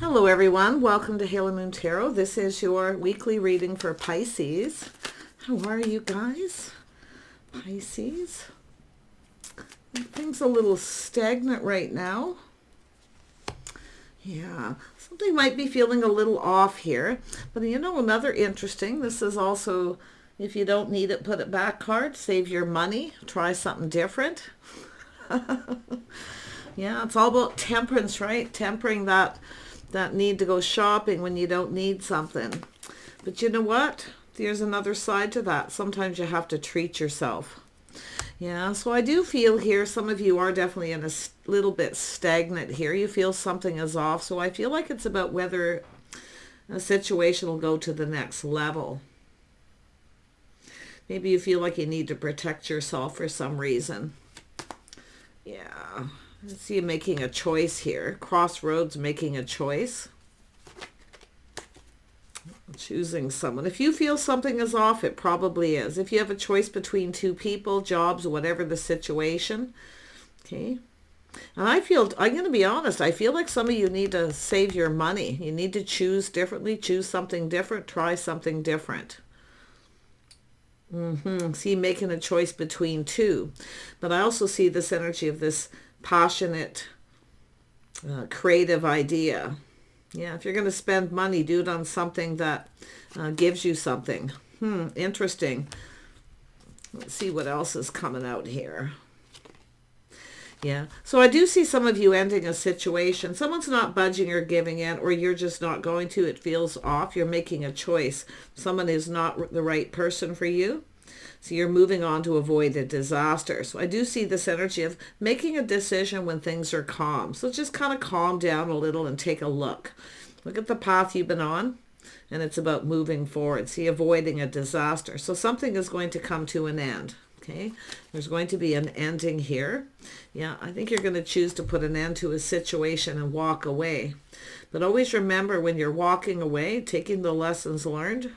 Hello everyone, welcome to Halo Moon Tarot. This is your weekly reading for Pisces. How are you guys? Pisces? Things a little stagnant right now. Yeah, something might be feeling a little off here. But you know, another interesting, this is also, if you don't need it, put it back card. Save your money. Try something different. Yeah, it's all about temperance, right? Tempering that need to go shopping when you don't need something. But you know what? There's another side to that. Sometimes you have to treat yourself. Yeah, so I do feel here some of you are definitely in a little bit stagnant here. You feel something is off. So I feel like it's about whether a situation will go to the next level. Maybe you feel like you need to protect yourself for some reason. Yeah. I see you making a choice here. Crossroads, making a choice. Choosing someone. If you feel something is off, it probably is. If you have a choice between two people, jobs, whatever the situation. Okay. And I feel, I'm going to be honest, I feel like some of you need to save your money. You need to choose differently, choose something different, try something different. See, making a choice between two. But I also see this energy of this passionate, creative idea. Yeah, if you're going to spend money, do it on something that gives you something. Interesting. Let's see what else is coming out here. Yeah, so I do see some of you ending a situation. Someone's not budging or giving in, or you're just not going to. It feels off. You're making a choice. Someone is not the right person for you. So you're moving on to avoid a disaster. So I do see this energy of making a decision when things are calm. So just kind of calm down a little and take a look. Look at the path you've been on, and it's about moving forward. See, avoiding a disaster. So something is going to come to an end. Okay, there's going to be an ending here. Yeah, I think you're going to choose to put an end to a situation and walk away. But always remember when you're walking away, taking the lessons learned,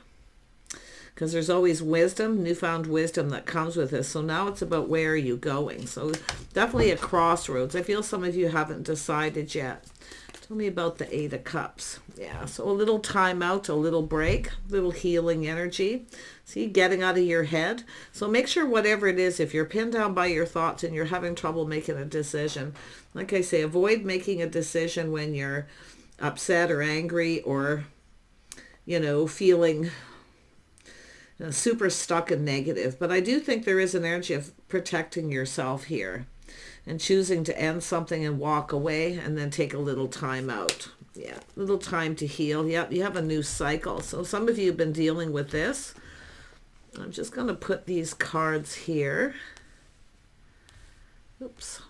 because there's always wisdom, newfound wisdom that comes with this. So now it's about where are you going. So definitely a crossroads. I feel some of you haven't decided yet. Tell me about the Eight of Cups. Yeah, so a little time out, a little break, little healing energy. See, getting out of your head. So make sure whatever it is, if you're pinned down by your thoughts and you're having trouble making a decision, like I say, avoid making a decision when you're upset or angry or, you know, feeling super stuck and negative. But I do think there is an energy of protecting yourself here and choosing to end something and walk away and then take a little time out. Yeah, little time to heal. Yep, you have a new cycle. So some of you have been dealing with this. I'm just going to put these cards here. Oops.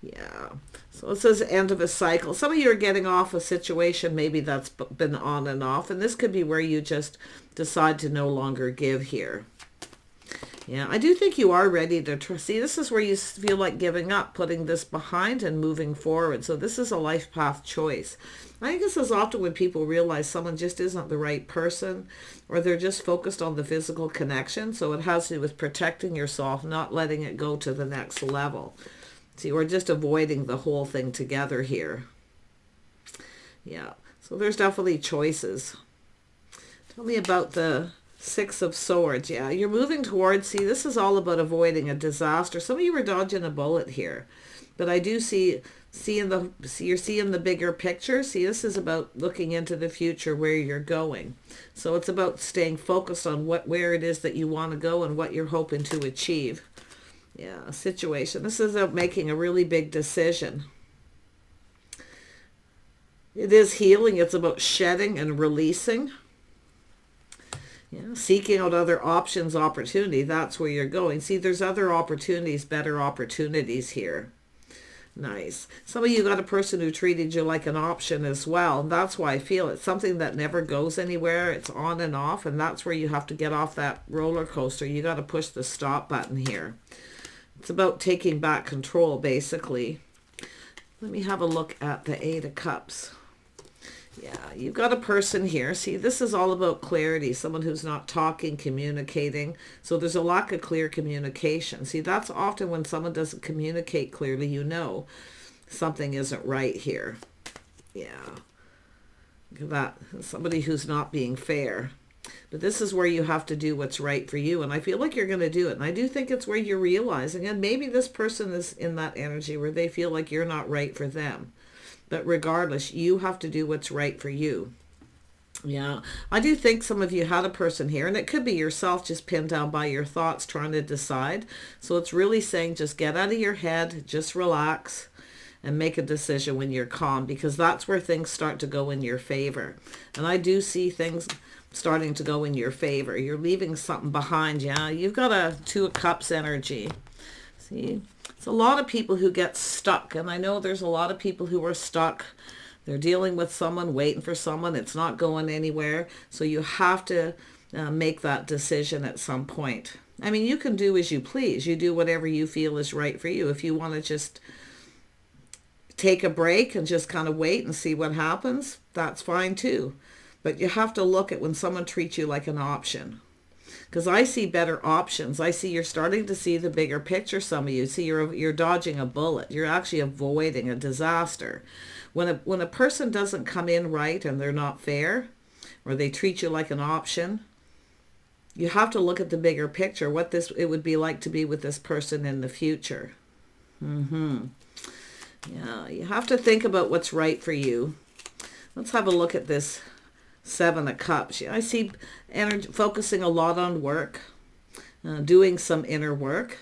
Yeah, so it says end of a cycle. Some of you are getting off a situation, maybe that's been on and off, and this could be where you just decide to no longer give here. Yeah, I do think you are ready to see, this is where you feel like giving up, putting this behind and moving forward. So this is a life path choice. I think this is often when people realize someone just isn't the right person, or they're just focused on the physical connection. So it has to do with protecting yourself, not letting it go to the next level. See, we're just avoiding the whole thing together here. Yeah, so there's definitely choices. Tell me about the Six of Swords. Yeah, you're moving towards, see, this is all about avoiding a disaster. Some of you are dodging a bullet here. But I do you're seeing the bigger picture. See, this is about looking into the future, where you're going. So it's about staying focused on where it is that you want to go and what you're hoping to achieve. Yeah, situation. This is about making a really big decision. It is healing. It's about shedding and releasing. Yeah, seeking out other options, opportunity. That's where you're going. See, there's other opportunities, better opportunities here. Nice. Some of you got a person who treated you like an option as well. And that's why I feel it's something that never goes anywhere. It's on and off. And that's where you have to get off that roller coaster. You got to push the stop button here. It's about taking back control, basically. Let me have a look at the Eight of Cups. Yeah, you've got a person here. See, this is all about clarity. Someone who's not talking, communicating. So there's a lack of clear communication. See, that's often when someone doesn't communicate clearly, you know. something isn't right here. Yeah. Look at that. Somebody who's not being fair. But this is where you have to do what's right for you. And I feel like you're going to do it. And I do think it's where you're realizing, and maybe this person is in that energy where they feel like you're not right for them. But regardless, you have to do what's right for you. Yeah, I do think some of you had a person here, and it could be yourself just pinned down by your thoughts trying to decide. So it's really saying just get out of your head, just relax, and make a decision when you're calm, because that's where things start to go in your favor. And I do see things starting to go in your favor. You're leaving something behind. Yeah, you've got a Two of Cups energy. See, it's a lot of people who get stuck, and I know there's a lot of people who are stuck. They're dealing with someone, waiting for someone. It's not going anywhere. So you have to make that decision at some point. I mean, you can do as you please. You do whatever you feel is right for you. If you want to just take a break and just kind of wait and see what happens, that's fine too. But you have to look at when someone treats you like an option. Because I see better options. I see you're starting to see the bigger picture, some of you. See, you're dodging a bullet. You're actually avoiding a disaster. When a person doesn't come in right and they're not fair, or they treat you like an option, you have to look at the bigger picture, what it would be like to be with this person in the future. Yeah, you have to think about what's right for you. Let's have a look at this Seven of Cups. I see energy focusing a lot on work, doing some inner work.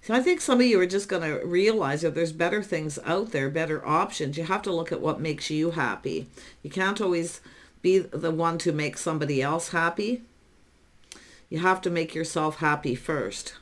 So I think some of you are just going to realize that there's better things out there, better options. You have to look at what makes you happy. You can't always be the one to make somebody else happy. You have to make yourself happy first.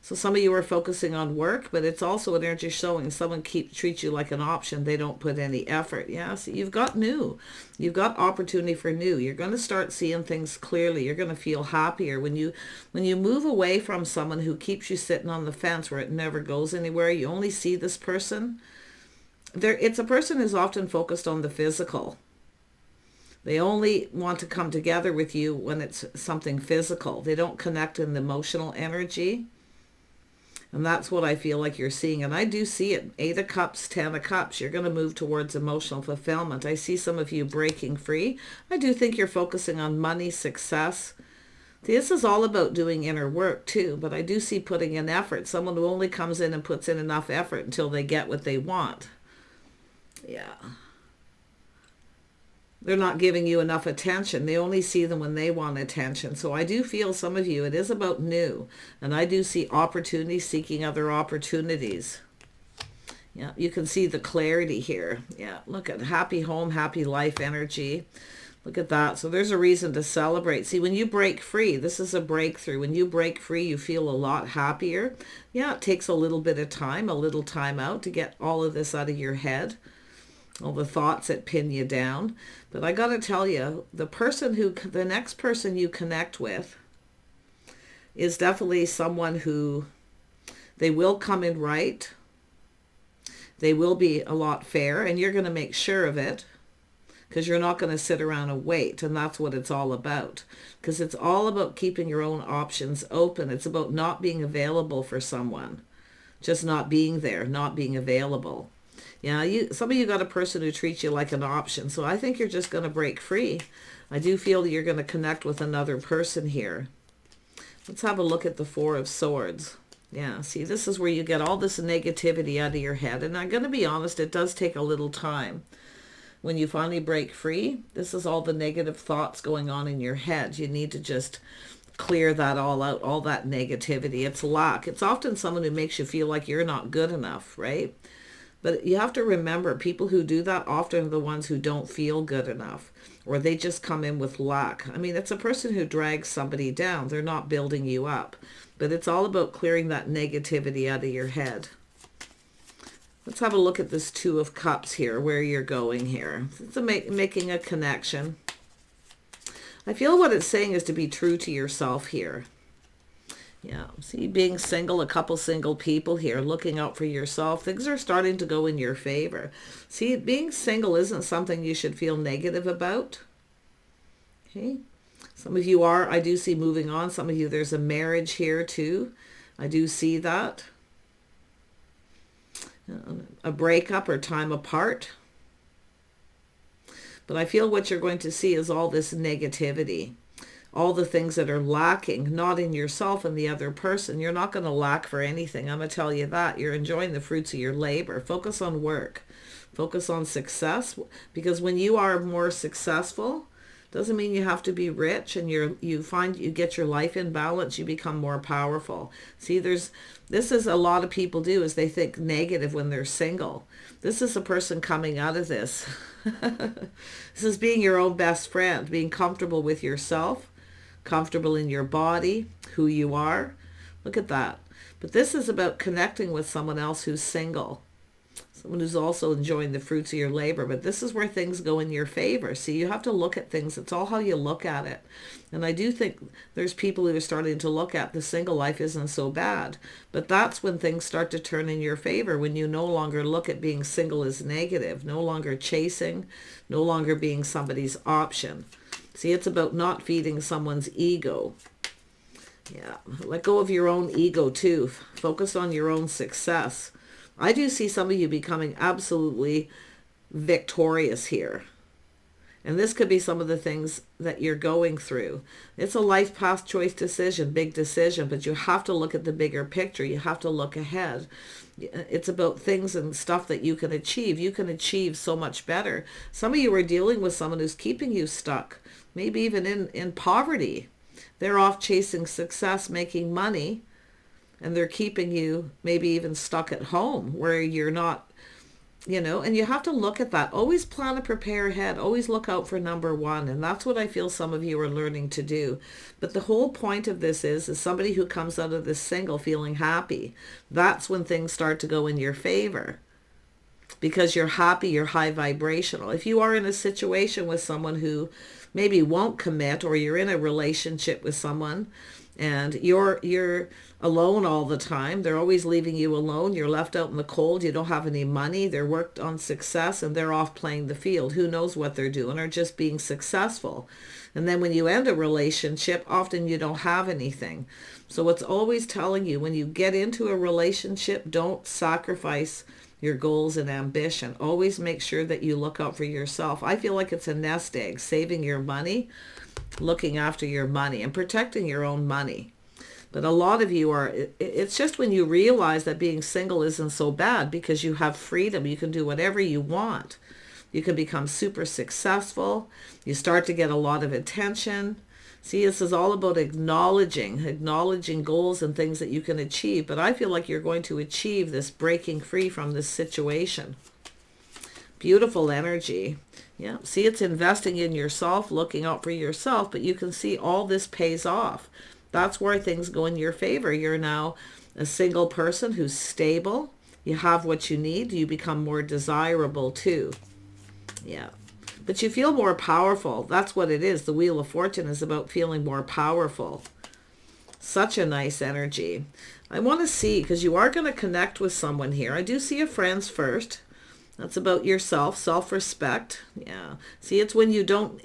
So some of you are focusing on work, but it's also an energy showing someone treats you like an option. They don't put any effort. Yeah, so you've got new. You've got opportunity for new. You're going to start seeing things clearly. You're going to feel happier when you move away from someone who keeps you sitting on the fence where it never goes anywhere. You only see this person. It's a person who's often focused on the physical. They only want to come together with you when it's something physical. They don't connect in the emotional energy. And that's what I feel like you're seeing. And I do see it. 8 of Cups, 10 of Cups. You're going to move towards emotional fulfillment. I see some of you breaking free. I do think you're focusing on money, success. This is all about doing inner work too. But I do see putting in effort. Someone who only comes in and puts in enough effort until they get what they want. Yeah. They're not giving you enough attention. They only see them when they want attention. So I do feel some of you, it is about new. And I do see opportunities, seeking other opportunities. Yeah, you can see the clarity here. Yeah, look at happy home, happy life energy. Look at that. So there's a reason to celebrate. See, when you break free, this is a breakthrough. When you break free, you feel a lot happier. Yeah, it takes a little bit of time, a little time out to get all of this out of your head. All the thoughts that pin you down. But I got to tell you, the next person you connect with is definitely someone who, they will come in right. They will be a lot fair, and you're going to make sure of it, because you're not going to sit around and wait. And that's what it's all about, because it's all about keeping your own options open. It's about not being available for someone, just not being there, not being available. Yeah, some of you got a person who treats you like an option. So I think you're just going to break free. I do feel that you're going to connect with another person here. Let's have a look at the Four of Swords. Yeah, see, this is where you get all this negativity out of your head. And I'm going to be honest, it does take a little time. When you finally break free, this is all the negative thoughts going on in your head. You need to just clear that all out, all that negativity. It's lack. It's often someone who makes you feel like you're not good enough, right? But you have to remember, people who do that often are the ones who don't feel good enough, or they just come in with lack. I mean, it's a person who drags somebody down. They're not building you up. But it's all about clearing that negativity out of your head. Let's have a look at this Two of Cups here, where you're going here. It's making a connection. I feel what it's saying is to be true to yourself here. Yeah, see, being single, a couple single people here, looking out for yourself. Things are starting to go in your favor. See, being single isn't something you should feel negative about. Okay, some of you are, I do see moving on. Some of you, there's a marriage here too. I do see that. a breakup or time apart. But I feel what you're going to see is all this negativity, all the things that are lacking, not in yourself and the other person. You're not going to lack for anything. I'm going to tell you that. You're enjoying the fruits of your labor. Focus on work. Focus on success. Because when you are more successful, doesn't mean you have to be rich, and you get your life in balance, you become more powerful. See, this is a lot of people do, is they think negative when they're single. This is a person coming out of this. This is being your own best friend, being comfortable with yourself, comfortable in your body, who you are. Look at that. But this is about connecting with someone else who's single. Someone who's also enjoying the fruits of your labor. But this is where things go in your favor. See, you have to look at things. It's all how you look at it. And I do think there's people who are starting to look at the single life isn't so bad. But that's when things start to turn in your favor, when you no longer look at being single as negative, no longer chasing, no longer being somebody's option. See, it's about not feeding someone's ego. Yeah, let go of your own ego too. Focus on your own success. I do see some of you becoming absolutely victorious here. And this could be some of the things that you're going through. It's a life path choice decision, big decision, but you have to look at the bigger picture. You have to look ahead. It's about things and stuff that you can achieve. You can achieve so much better. Some of you are dealing with someone who's keeping you stuck, maybe even in poverty. They're off chasing success, making money, and they're keeping you maybe even stuck at home where you're not, and you have to look at that. Always plan and prepare ahead. Always look out for number one. And that's what I feel some of you are learning to do. But the whole point of this is somebody who comes out of this single feeling happy. That's when things start to go in your favor. Because you're happy, you're high vibrational. If you are in a situation with someone who maybe won't commit, or you're in a relationship with someone and you're alone all the time, they're always leaving you alone, you're left out in the cold, you don't have any money, they're worked on success and they're off playing the field, who knows what they're doing, or just being successful. And then when you end a relationship, often you don't have anything. So it's always telling you, when you get into a relationship, don't sacrifice your goals and ambition. Always make sure that you look out for yourself. I feel like it's a nest egg, saving your money, looking after your money, and protecting your own money. But a lot of you are, it's just when you realize that being single isn't so bad, because you have freedom. You can do whatever you want. You can become super successful. You start to get a lot of attention. See, this is all about acknowledging goals and things that you can achieve. But I feel like you're going to achieve this breaking free from this situation. Beautiful energy. Yeah, see, it's investing in yourself, looking out for yourself, but you can see all this pays off. That's where things go in your favor. You're now a single person who's stable. You have what you need. You become more desirable too. Yeah. But you feel more powerful. That's what it is. The Wheel of Fortune is about feeling more powerful. Such a nice energy. I want to see, because you are going to connect with someone here. I do see a friends first. That's about yourself, self-respect. Yeah. See, it's when you don't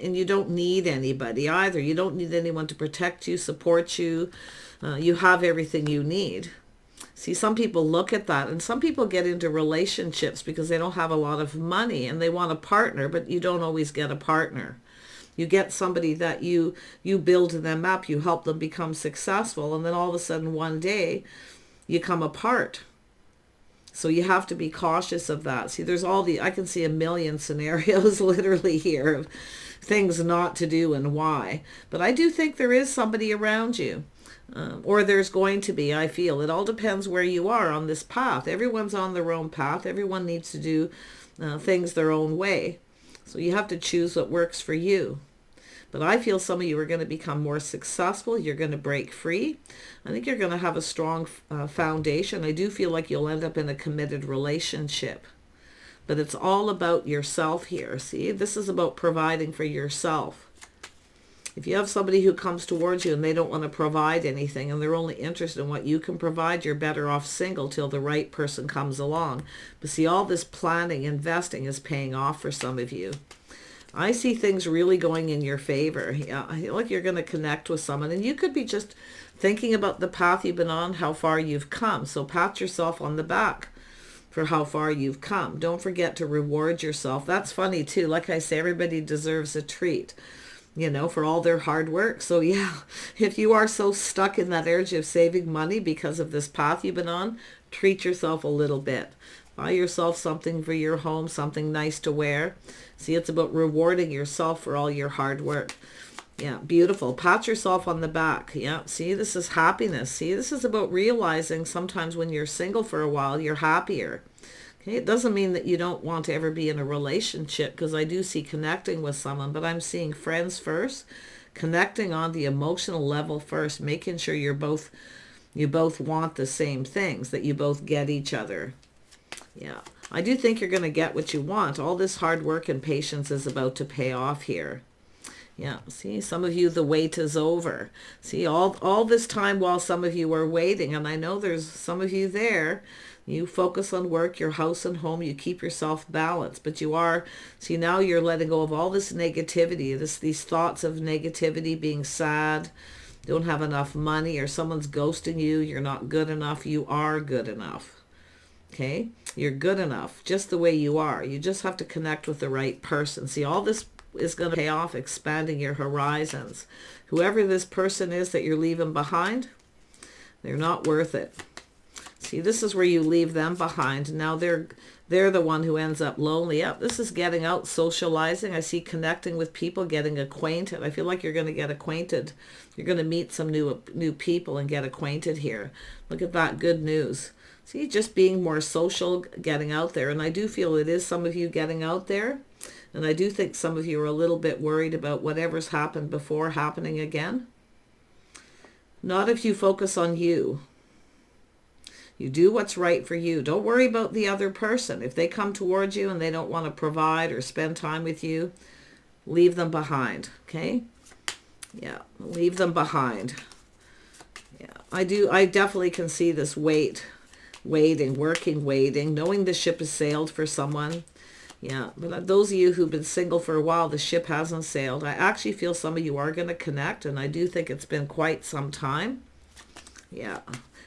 need anybody either. You don't need anyone to protect you, support you. You have everything you need. See, some people look at that, and some people get into relationships because they don't have a lot of money and they want a partner, but you don't always get a partner. You get somebody that you build them up, you help them become successful, and then all of a sudden one day you come apart. So you have to be cautious of that. See, I can see a million scenarios literally here of things not to do and why. But I do think there is somebody around you. Or there's going to be, I feel. It all depends where you are on this path. Everyone's on their own path. Everyone needs to do things their own way. So you have to choose what works for you. But I feel some of you are going to become more successful. You're going to break free. I think you're going to have a strong foundation. I do feel like you'll end up in a committed relationship. But it's all about yourself here. See, this is about providing for yourself. If you have somebody who comes towards you and they don't want to provide anything and they're only interested in what you can provide, you're better off single till the right person comes along. But see, all this planning, investing is paying off for some of you. I see things really going in your favor. Yeah, I feel like you're going to connect with someone, and you could be just thinking about the path you've been on, how far you've come. So pat yourself on the back for how far you've come. Don't forget to reward yourself. That's funny too. Like I say, everybody deserves a treat, you know, for all their hard work. So yeah, if you are so stuck in that urge of saving money because of this path you've been on, treat yourself a little bit. Buy yourself something for your home, something nice to wear. See, it's about rewarding yourself for all your hard work. Yeah, beautiful. Pat yourself on the back. Yeah, see, this is happiness. See, this is about realizing sometimes when you're single for a while, you're happier. Okay, it doesn't mean that you don't want to ever be in a relationship, because I do see connecting with someone, but I'm seeing friends first, connecting on the emotional level first, making sure you both want the same things, that you both get each other. Yeah, I do think you're going to get what you want. All this hard work and patience is about to pay off here. Yeah, see, some of you, the wait is over. See, all this time while some of you are waiting, and I know there's some of you there, you focus on work, your house and home, you keep yourself balanced, but you are, see, now you're letting go of all this negativity, these thoughts of negativity, being sad, don't have enough money, or someone's ghosting you, you're not good enough. You are good enough. Okay? You're good enough just the way you are. You just have to connect with the right person. See, all this is going to pay off, expanding your horizons. Whoever this person is that you're leaving behind, they're not worth it. See, this is where you leave them behind. Now they're the one who ends up lonely. Yep, this is getting out, socializing. I see connecting with people, getting acquainted. I feel like you're going to get acquainted. You're going to meet some new people and get acquainted here. Look at that, good news. See, just being more social, getting out there. And I do feel it is some of you getting out there. And I do think some of you are a little bit worried about whatever's happened before happening again. Not if you focus on you. You do what's right for you. Don't worry about the other person. If they come towards you and they don't want to provide or spend time with you, leave them behind, okay? Yeah, leave them behind. Yeah, I definitely can see this waiting, knowing the ship has sailed for someone. Yeah, but those of you who've been single for a while, the ship hasn't sailed. I actually feel some of you are going to connect, and I do think it's been quite some time. Yeah,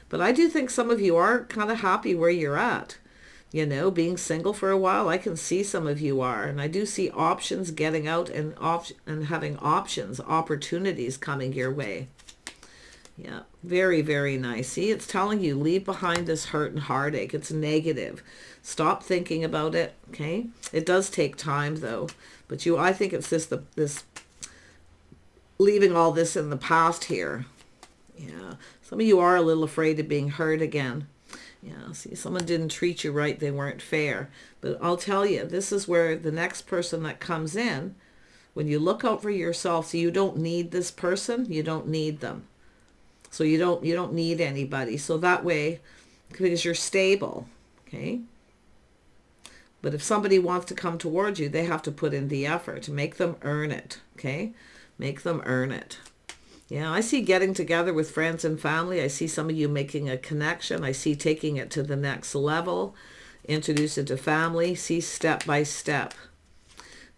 but I do think some of you are kind of happy where you're at. You know, being single for a while, I can see some of you are. And I do see options getting out and having options, opportunities coming your way. Yeah, very, very nice. See, it's telling you, leave behind this hurt and heartache. It's negative. Stop thinking about it, okay? It does take time, though. But I think it's this leaving all this in the past here. Yeah, some of you are a little afraid of being hurt again. Yeah, see, someone didn't treat you right. They weren't fair. But I'll tell you, this is where the next person that comes in, when you look out for yourself, so you don't need this person, you don't need them. So you don't need anybody. So that way, because you're stable, okay? But if somebody wants to come towards you, they have to put in the effort to make them earn it, okay? Make them earn it. Yeah, I see getting together with friends and family. I see some of you making a connection. I see taking it to the next level, introduce it to family, see step by step.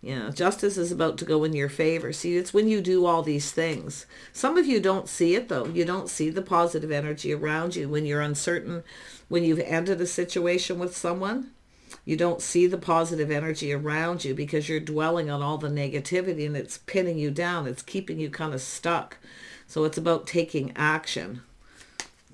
Yeah, justice is about to go in your favor. See, it's when you do all these things. Some of you don't see it, though. You don't see the positive energy around you when you're uncertain, when you've ended a situation with someone. You don't see the positive energy around you because you're dwelling on all the negativity and it's pinning you down. It's keeping you kind of stuck. So it's about taking action.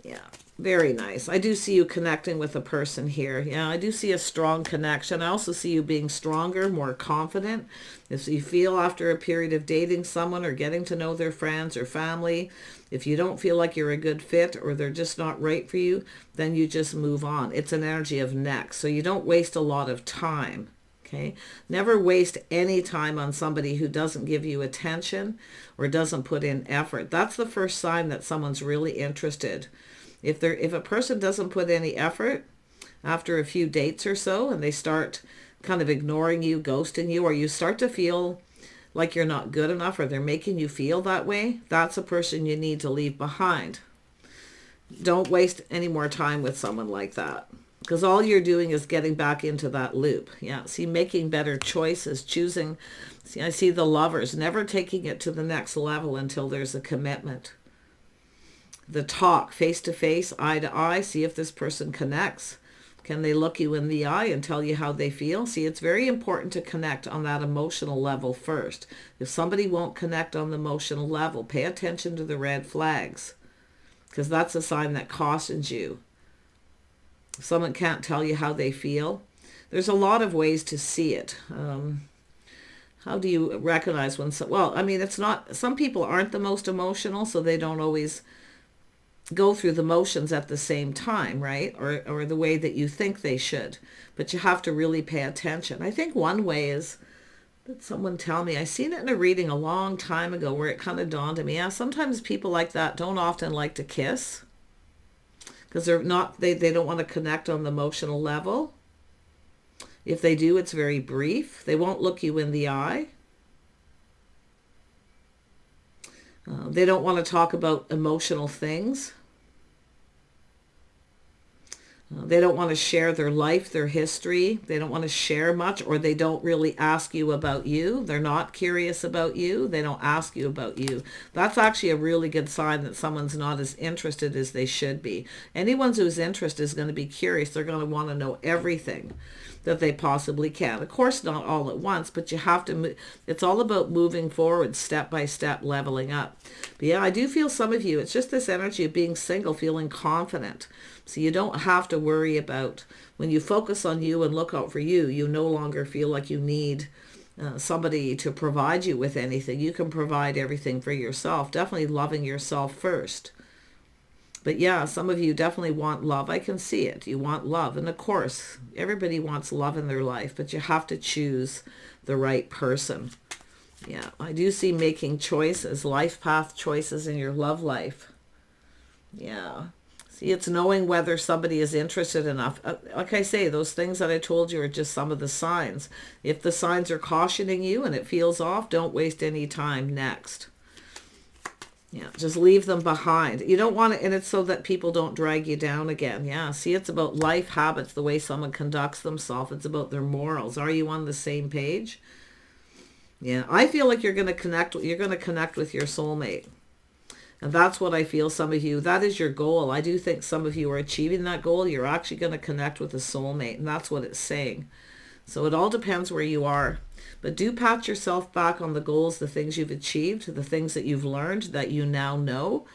Yeah, very nice. I do see you connecting with a person here. Yeah, I do see a strong connection. I also see you being stronger, more confident. If you feel after a period of dating someone or getting to know their friends or family, if you don't feel like you're a good fit or they're just not right for you, then you just move on. It's an energy of next. So you don't waste a lot of time. Okay? Never waste any time on somebody who doesn't give you attention or doesn't put in effort. That's the first sign that someone's really interested. If a person doesn't put any effort after a few dates or so and they start kind of ignoring you, ghosting you, or you start to feel like you're not good enough or they're making you feel that way, that's a person you need to leave behind. Don't waste any more time with someone like that. Because all you're doing is getting back into that loop. Yeah, see, making better choices, choosing. See, I see the lovers, never taking it to the next level until there's a commitment. The talk, face to face, eye to eye, see if this person connects. Can they look you in the eye and tell you how they feel? See, it's very important to connect on that emotional level first. If somebody won't connect on the emotional level, pay attention to the red flags, because that's a sign that cautions you. If someone can't tell you how they feel, there's a lot of ways to see it. How do you recognize when well, I mean, it's not, some people aren't the most emotional, so they don't always go through the motions at the same time, right? Or the way that you think they should. But you have to really pay attention. I think one way is, did someone tell me, I seen it in a reading a long time ago where it kind of dawned on me, yeah, sometimes people like that don't often like to kiss, because they don't want to connect on the emotional level. If they do, it's very brief. They won't look you in the eye. They don't want to talk about emotional things. They don't want to share their life, their history. They don't want to share much, or they don't really ask you about you. They're not curious about you. They don't ask you about you. That's actually a really good sign that someone's not as interested as they should be. Anyone who's interested is going to be curious. They're going to want to know everything that they possibly can. Of course, not all at once, but you have to, it's all about moving forward, step by step, leveling up. But yeah, I do feel some of you, it's just this energy of being single, feeling confident. So you don't have to worry about, when you focus on you and look out for you, you no longer feel like you need somebody to provide you with anything. You can provide everything for yourself, definitely loving yourself first. But yeah, some of you definitely want love. I can see it. You want love. And of course, everybody wants love in their life, but you have to choose the right person. Yeah, I do see making choices, life path choices in your love life. Yeah. See, it's knowing whether somebody is interested enough. Like I say, those things that I told you are just some of the signs. If the signs are cautioning you and it feels off, don't waste any time. Next. Yeah, just leave them behind. You don't want to, and it's so that people don't drag you down again. Yeah, see, it's about life habits, the way someone conducts themselves. It's about their morals. Are you on the same page? Yeah, I feel like you're going to connect with your soulmate. And that's what I feel, some of you, that is your goal. I do think some of you are achieving that goal. You're actually going to connect with a soulmate, and that's what it's saying. So it all depends where you are. But do pat yourself back on the goals, the things you've achieved, the things that you've learned that you now know,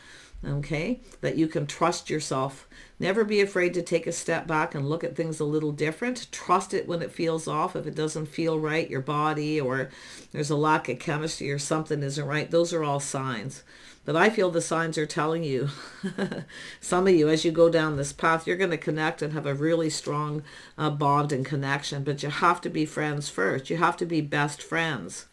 okay? That you can trust yourself. Never be afraid to take a step back and look at things a little different. Trust it when it feels off. If it doesn't feel right, your body, or there's a lack of chemistry or something isn't right, those are all signs. But I feel the signs are telling you, some of you, as you go down this path, you're going to connect and have a really strong bond and connection. But you have to be friends first. You have to be best friends.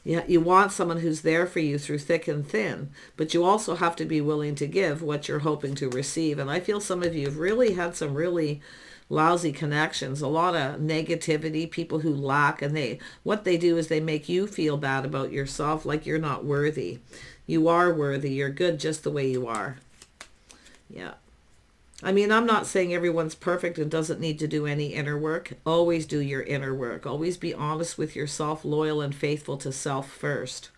Yeah, you want someone who's there for you through thick and thin. But you also have to be willing to give what you're hoping to receive. And I feel some of you have really had some really lousy connections, a lot of negativity, people who lack, and what they do is they make you feel bad about yourself, like you're not worthy. You are worthy. You're good just the way you are. Yeah. I mean, I'm not saying everyone's perfect and doesn't need to do any inner work. Always do your inner work. Always be honest with yourself, loyal and faithful to self first.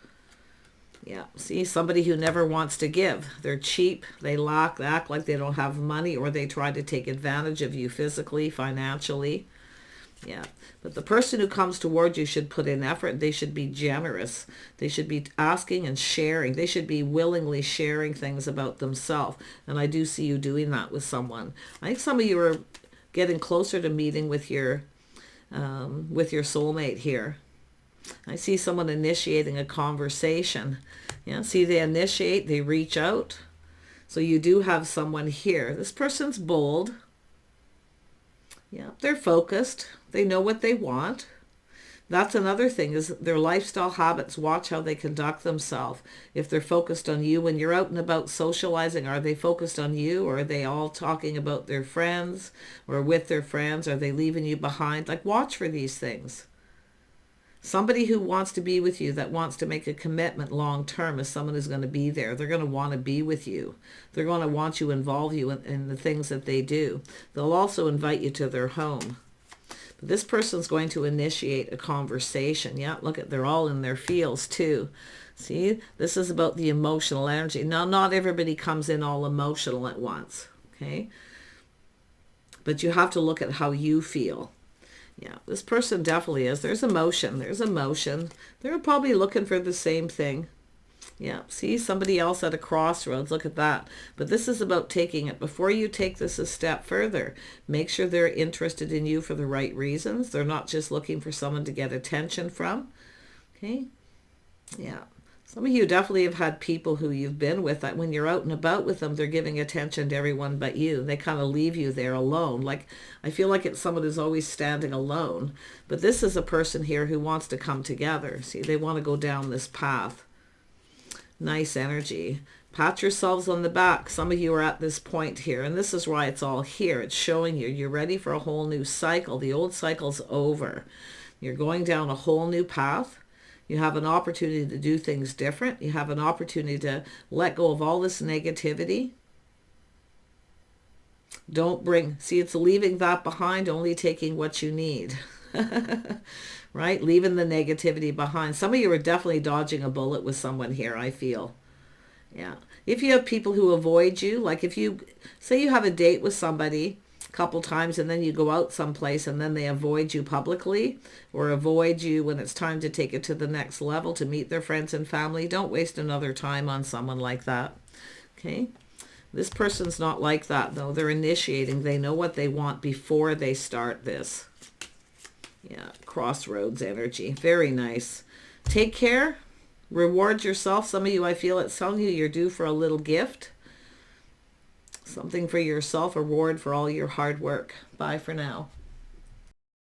Yeah, see, somebody who never wants to give. They're cheap, they lack, they act like they don't have money, or they try to take advantage of you physically, financially. Yeah, but the person who comes toward you should put in effort. They should be generous. They should be asking and sharing. They should be willingly sharing things about themselves. And I do see you doing that with someone. I think some of you are getting closer to meeting with your soulmate here. I see someone initiating a conversation. Yeah, see, they initiate, they reach out. So you do have someone here. This person's bold. Yeah, they're focused. They know what they want. That's another thing, is their lifestyle habits. Watch how they conduct themselves. If they're focused on you when you're out and about socializing, are they focused on you, or are they all talking about their friends or with their friends? Are they leaving you behind? Like, watch for these things. Somebody who wants to be with you, that wants to make a commitment long term, is someone who's going to be there. They're going to want to be with you. They're going to want you, involve you in the things that they do. They'll also invite you to their home. But this person's going to initiate a conversation. Yeah, look at, they're all in their feels too. See, this is about the emotional energy. Now, not everybody comes in all emotional at once, okay? but you have to look at how you feel. Yeah, this person definitely is. There's emotion. There's emotion. They're probably looking for the same thing. Yeah, see, somebody else at a crossroads. Look at that. But this is about taking it. Before you take this a step further, make sure they're interested in you for the right reasons. They're not just looking for someone to get attention from. Okay? Yeah. Some of you definitely have had people who you've been with that when you're out and about with them, they're giving attention to everyone but you. They kind of leave you there alone. Like, I feel like it's someone who's always standing alone. But this is a person here who wants to come together. See, they want to go down this path. Nice energy. Pat yourselves on the back. Some of you are at this point here, and this is why it's all here. It's showing you you're ready for a whole new cycle. The old cycle's over. You're going down a whole new path. You have an opportunity to do things different. You have an opportunity to let go of all this negativity. Don't bring, see, it's leaving that behind, only taking what you need. Right? Leaving the negativity behind. Some of you are definitely dodging a bullet with someone here, I feel. Yeah. If you have people who avoid you, like if you, say you have a date with somebody a couple times and then you go out someplace and then they avoid you publicly or avoid you when it's time to take it to the next level to meet their friends and family, don't waste another time on someone like that. Okay? This person's not like that, though. They're initiating. They know what they want before they start this. Yeah, crossroads energy. Very nice. Take care. Reward yourself. Some of you, I feel it's telling you you're due for a little gift. Something for yourself, a reward for all your hard work. Bye for now.